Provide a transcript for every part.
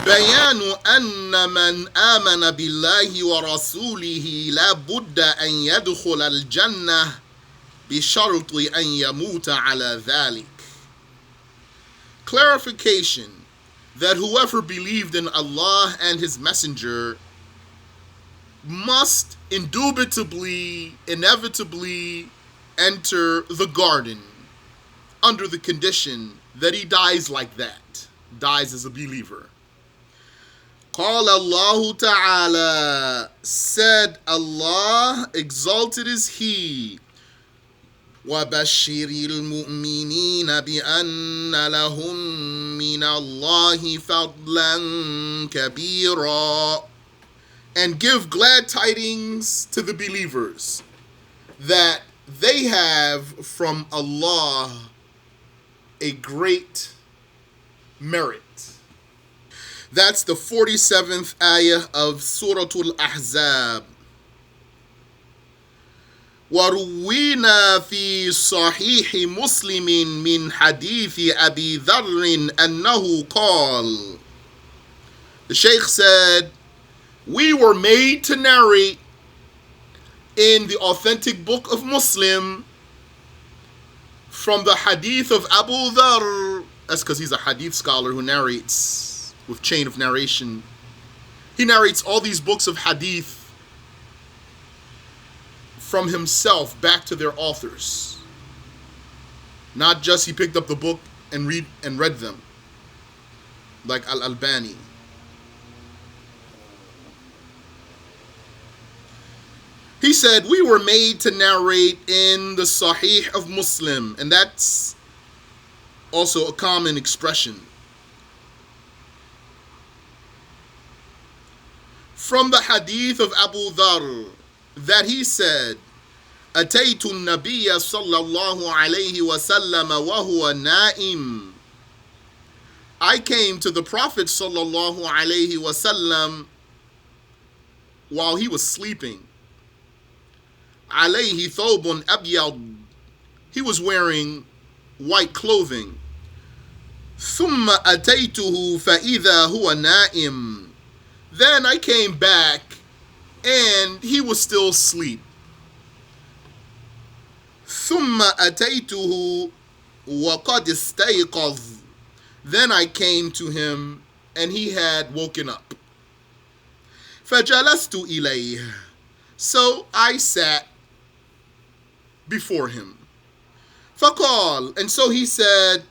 بيان أن من آمن بالله ورسوله لا بد أن يدخل الجنة بشرط أن يموت على ذلك. Clarification that whoever believed in Allah and His Messenger must indubitably, inevitably enter the garden under the condition that he dies like that, dies as a believer. قال Allah Ta'ala, said Allah, exalted is He, وَبَشِّرِ الْمُؤْمِنِينَ بِأَنَّ لَهُم مِّنَ اللَّهِ فَضْلًا كَبِيرًا, and give glad tidings to the believers that they have from Allah a great merit. That's the 47th ayah of Surah Al-Ahzab. وروينا في صحيح مسلم من حديث أبي ذر أنه قال, the Shaykh said, we were made to narrate in the authentic book of Muslim from the hadith of Abu Dharr. That's because he's a hadith scholar who narrates with chain of narration. He narrates all these books of hadith from himself back to their authors. Not just he picked up the book and read them, like Al-Albani. He said, we were made to narrate in the Sahih of Muslim, and that's also a common expression. From the hadith of Abu Dharr, that he said, أتيت النبي صلى الله عليه وسلم وهو نائم. I came to the Prophet صلى الله عليه وسلم while he was sleeping. عليه ثوب أبيض. He was wearing white clothing. ثم أتيته فإذا هو نائم. Then I came back and he was still asleep. ثم أتيته وقد استيقظ. Then I came to him and he had woken up. فجلست إليه. So I sat before him. فقال, and so he said,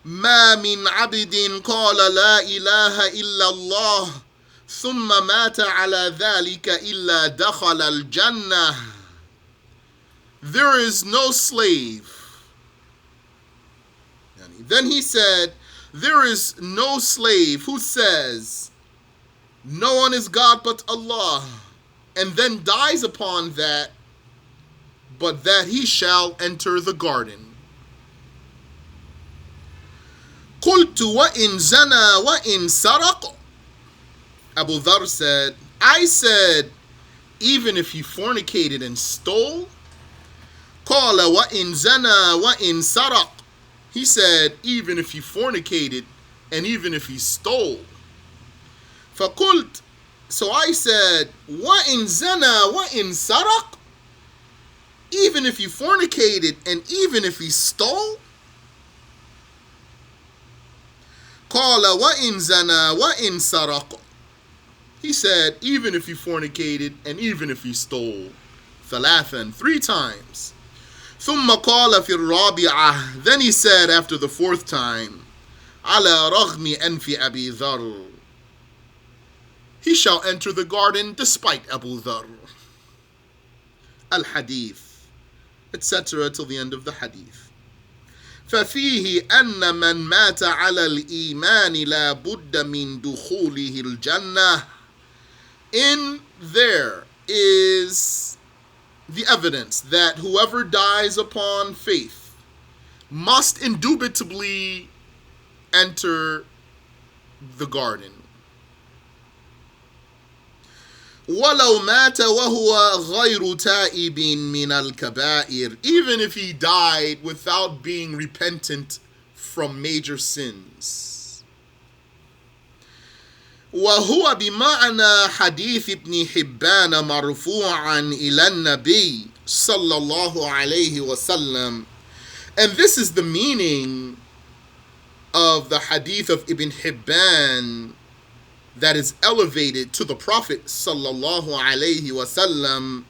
ما من عبد قال لا إله إلا الله ثم مات على ذلك إلا دخل الجنة. There is no slave. Then he said, there is no slave who says, no one is God but Allah, and then dies upon that, but that he shall enter the garden. قلت وإن زنى وإن سرق. Abu Dharr said, I said, even if he fornicated and stole. قال وإن زنى وإن سرق. He said, even if he fornicated and even if he stole. فقلت, so I said, وإن زنى وإن سرق. Even if he fornicated and even if he stole. قال وإن زنى وإن سرق. He said, even if he fornicated and even if he stole. ثلاثا, 3 times. ثم قال في الرابعة. Then he said after the 4th time, على رغم أنف أبي ذر. He shall enter the garden despite Abu Dharr. Al-Hadith, etc. till the end of the hadith. ففيه أن من مات على الإيمان لا بد من دخوله الجنة. In there is the evidence that whoever dies upon faith must indubitably enter the garden. وَلَوْ مَاتَ وَهُوَ غَيْرُ تَائِبٍ مِنَ الْكَبَائِرِ. Even if he died without being repentant from major sins. وهو بمعنى حديث ابن حبان مرفوعا إلى النبي صلى الله عليه وسلم. And this is the meaning of the hadith of Ibn Hibban that is elevated to the Prophet sallallahu alayhi wasallam.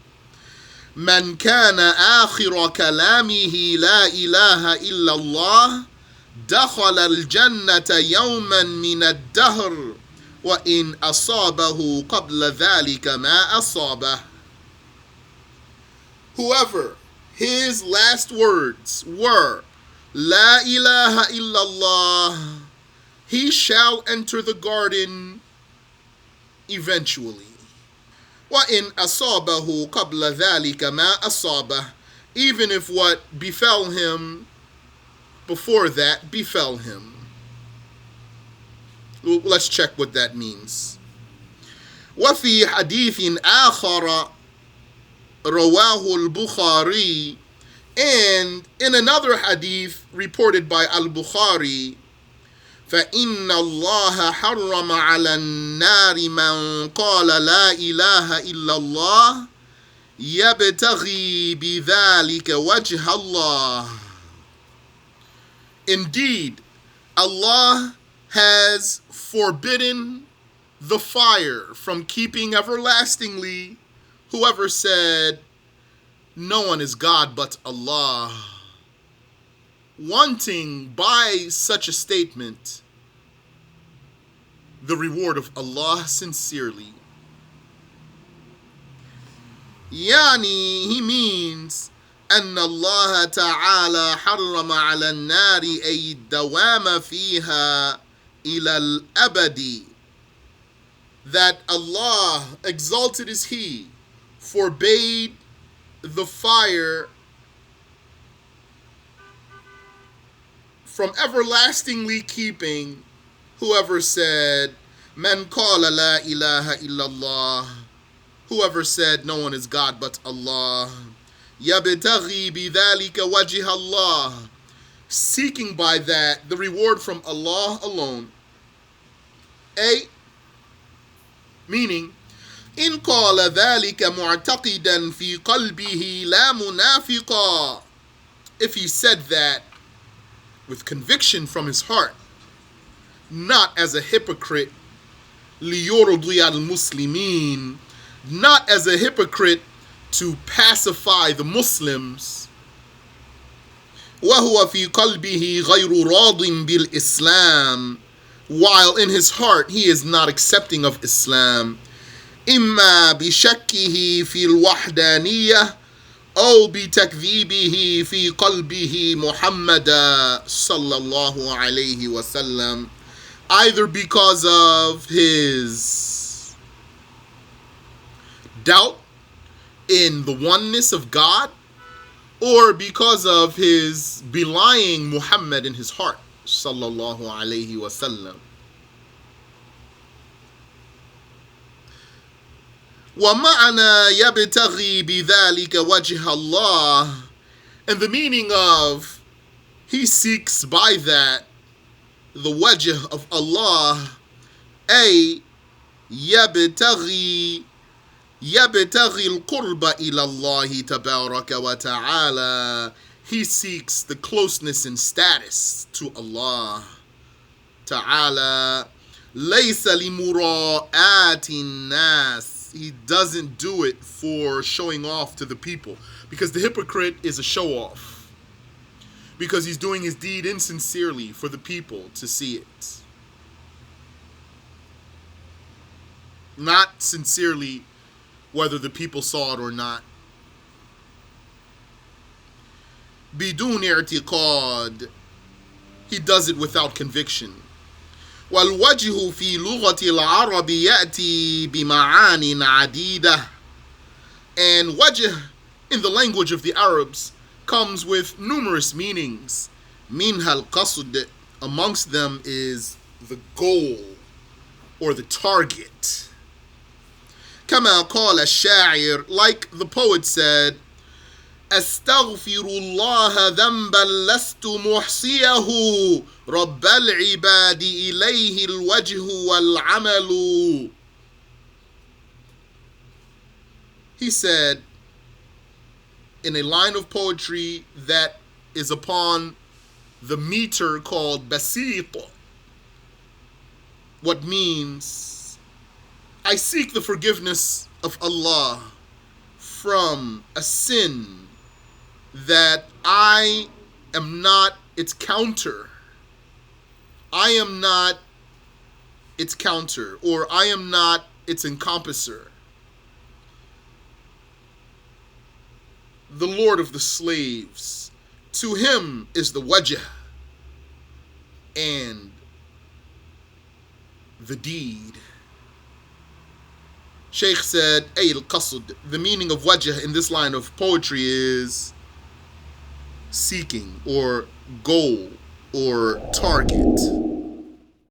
من كان آخر كلامه لا إله إلا الله دخل الجنة يوما من الدهر وإن أصابه قبل ذلك ما أصابه. Whoever his last words were La ilaha illallah, he shall enter the garden eventually. وَإِنْ أَصَابَهُ قَبْلَ ذَلِكَ مَا أَصَابَهُ, even if what befell him before that befell him. Let's check what that means. وفي حديث آخر رواه البخاري, and in another hadith reported by Al-Bukhari, فَإِنَّ اللَّهَ حَرَّمَ عَلَى النَّارِ مَنْ قَالَ لَا إِلَهَ إِلَّا اللَّهِ يَبْتَغِي بِذَلِكَ وَجْهَ اللَّهِ. Indeed, Allah has forbidden the fire from keeping everlastingly whoever said, no one is God but Allah, wanting by such a statement the reward of Allah sincerely. Yani, he means أن الله تعالى حرم على النار أي الدوام فيها إلى الأبد, that Allah, exalted is He, forbade the fire from everlastingly keeping whoever said, Man qala la ilaha illallah, whoever said no one is God but Allah, yabtaghi bidhalika wajh Allah, seeking by that the reward from Allah alone. Meaning, إن قال ذلك معتقدا في قلبه لا منافقا, if he said that with conviction from his heart, not as a hypocrite, ليرضي المسلمين, not as a hypocrite to pacify the Muslims, وهو في قلبه غير راض بالإسلام, while in his heart he is not accepting of Islam, إما بشكه في الوحدانية أو بتكذيبه في قلبه محمد صلى الله عليه وسلم, either because of his doubt in the oneness of God or because of his belying Muhammad in his heart sallallahu alayhi wasallam. وَمَعَنَا يَبْتَغِي بِذَلِكَ وَجْهَ اللَّهِ, and the meaning of he seeks by that the wajh of Allah, أي يبتغي القرب إلى الله تبارك وتعالى, he seeks the closeness and status to Allah Ta'ala. لَيْسَ لِمُرَاءَاتِ النَّاسِ, he doesn't do it for showing off to the people, because the hypocrite is a show-off, because he's doing his deed insincerely for the people to see it, not sincerely whether the people saw it or not. بدون اعتقاد, he does it without conviction. والوجه في لغة العرب يأتي بمعان عديدة, and wajh in the language of the Arabs comes with numerous meanings. منها القصد, amongst them is the goal or the target. كما قال الشاعر, like the poet said, أستغفر الله ذنبا لست محصيه رب العباد إليه الوجه والعمل. He said in a line of poetry that is upon the meter called basit, what means, I seek the forgiveness of Allah from a sin that I am not its counter. I am not its counter, or I am not its encompasser. The Lord of the slaves, to him is the wajh and the deed. Sheikh said, Ay al-qasd, the meaning of wajh in this line of poetry is seeking or goal or target.